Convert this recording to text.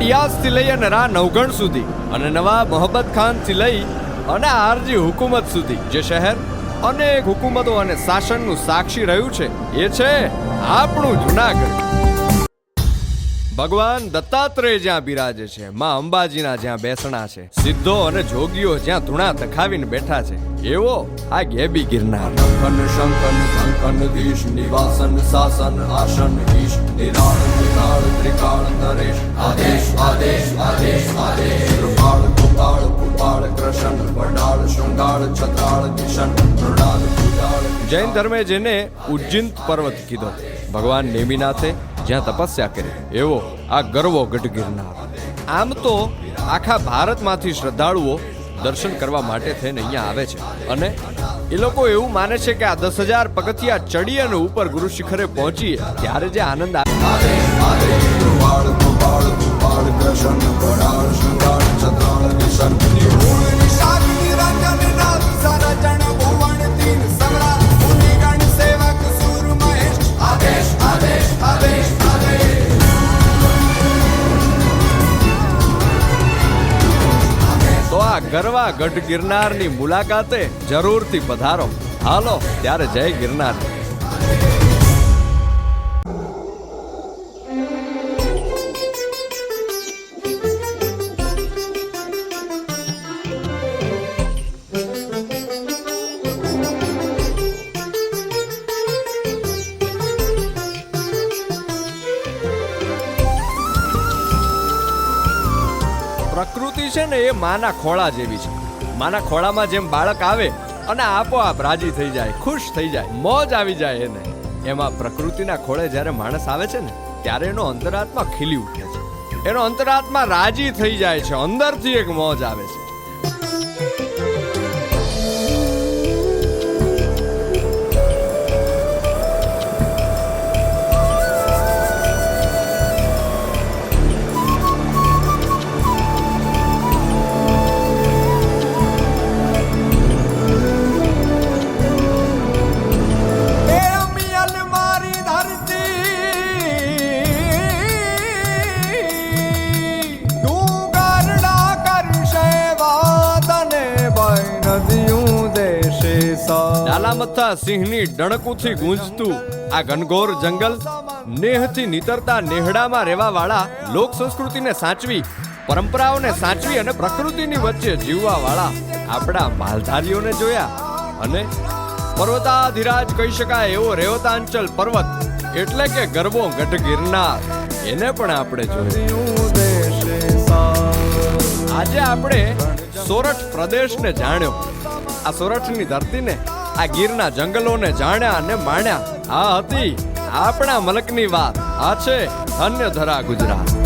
રિયાઝથી લઈ અને રા નવગણ સુધી અને નવા મોહબ્બત ખાનથી લઈ અને આરજી હુકુમત સુધી જે શહેર અનેક હુકુમતો અને શાસનનું સાક્ષી રહ્યું છે એ છે આપણું જુનાગઢ. ભગવાન દત્તાત્રેય જ્યાં બિરાજે છે, માં અંબાજીના જ્યાં બેસણા છે, સિદ્ધો અને જોગીઓ જ્યાં ધૂણા તખાવીને બેઠા છે, એવો આ ગેબી ગિરનાર. શંકન કંકન દીશ નિવાસન શાસન આસન ઈશ નિરાળ નિકાળ ત્રિકાળ નરેશ આદેશ આદેશ આદેશ આદેશ કૃપાળ કૃપાળ કૃપાળ કૃષ્ણ વડાળ શૃંગાળ છત્રાળ કિશન મૃણાલ પૂજાળ. જૈન ધર્મે જેને ઉજ્જૈન પર્વત કીધો, ભગવાન નેમિનાથે જ્યાં તપસ્યા કરી, એવો આ ગરવો ગઢ ગિરનાર. આમ તો આખા ભારતમાંથી શ્રદ્ધાળુઓ દર્શન કરવા માટે થઈને અહીંયા આવે છે અને એ લોકો એવું માને છે કે આ 10,000 પગથિયા ચડી અને ઉપર ગુરુ શિખરે પહોંચીએ ત્યારે જે આનંદ ગરવા ગઢ ગિરનારની મુલાકાતે જરૂરથી પધારો. હાલો ત્યારે જય ગિરનાર. પ્રકૃતિ છે ને એ માના ખોળા જેવી છે. માના ખોળામાં જેમ બાળક આવે અને આપોઆપ રાજી થઈ જાય, ખુશ થઈ જાય, મોજ આવી જાય એને, એમાં પ્રકૃતિના ખોળે જ્યારે માણસ આવે છે ને ત્યારે એનો અંતરાત્મા ખીલી ઉઠે છે, એનો અંતરાત્મા રાજી થઈ જાય છે, અંદરથી એક મોજ આવે છે. ડાલામથા સિંહની ડણકુથી ગૂંજતું આ ઘનઘોર જંગલ, નેહથી નીતરતા નેહડામાં રહેવા વાળા, લોક સંસ્કૃતિને સાચવી, પરંપરાઓને સાચવી અને પ્રકૃતિની વચ્ચે જીવવા વાળા આપણા માલધારીઓને જોયા અને પર્વતાધિરાજ કહી શકાય એવો રેવતાંચલ પર્વત એટલે કે ગરવો ગઢ ગિરનાર, એને પણ આપણે જોયું. આજે આપણે સોરઠ પ્રદેશને જાણ્યો, આ સોરઠની ધરતીને, આ ગીરના જંગલોને જાણ્યા અને માણ્યા. આ હતી આપણા મલકની વાત. આ છે અન્ય ધરા ગુજરાત.